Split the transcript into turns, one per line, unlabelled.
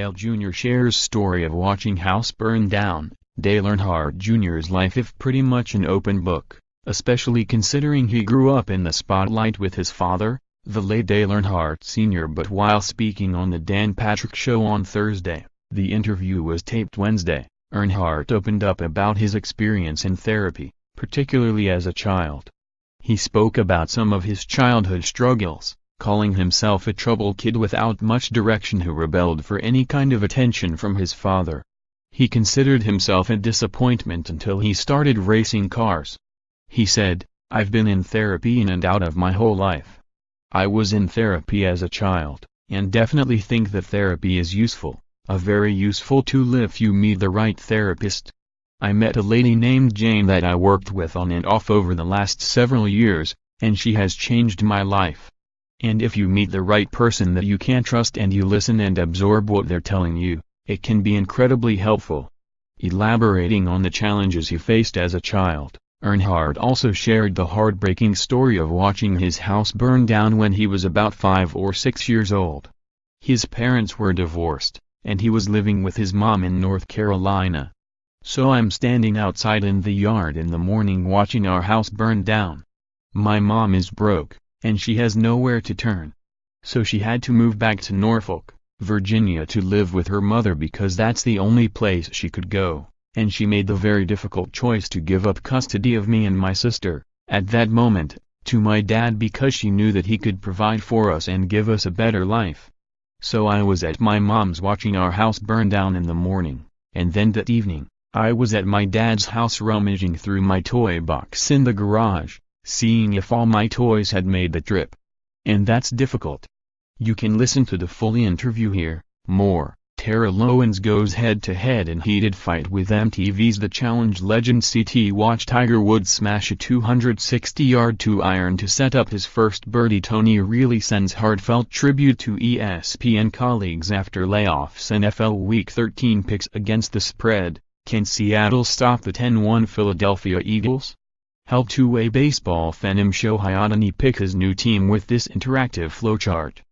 Dale Jr. shares story of watching house burn down. Dale Earnhardt Jr.'s life is pretty much an open book, especially considering he grew up in the spotlight with his father, the late Dale Earnhardt Sr. But while speaking on the Dan Patrick Show on Thursday, the interview was taped Wednesday, Earnhardt opened up about his experience in therapy, particularly as a child. He spoke about some of his childhood struggles, calling himself a troubled kid without much direction who rebelled for any kind of attention from his father. He considered himself a disappointment until he started racing cars. He said, "I've been in therapy in and out of my whole life. I was in therapy as a child, and definitely think that therapy is useful, a very useful tool if you meet the right therapist. I met a lady named Jane that I worked with on and off over the last several years, and she has changed my life. And if you meet the right person that you can trust and you listen and absorb what they're telling you, it can be incredibly helpful." Elaborating on the challenges he faced as a child, Earnhardt also shared the heartbreaking story of watching his house burn down when he was about 5 or 6 years old. His parents were divorced, and he was living with his mom in North Carolina. "So I'm standing outside in the yard in the morning watching our house burn down. My mom is broke, and she has nowhere to turn. So she had to move back to Norfolk, Virginia to live with her mother because that's the only place she could go, and she made the very difficult choice to give up custody of me and my sister, at that moment, to my dad because she knew that he could provide for us and give us a better life. So I was at my mom's watching our house burn down in the morning, and then that evening, I was at my dad's house rummaging through my toy box in the garage, seeing if all my toys had made the trip. And that's difficult." You can listen to the full interview here. More. Terrell Owens goes head-to-head in heated fight with MTV's The Challenge legend. CT watch Tiger Woods smash a 260-yard 2-iron to set up his first birdie. Tony really sends heartfelt tribute to ESPN colleagues after layoffs. NFL Week 13 picks against the spread. Can Seattle stop the 10-1 Philadelphia Eagles? Help two-way baseball fan Shohei Ohtani pick his new team with this interactive flowchart.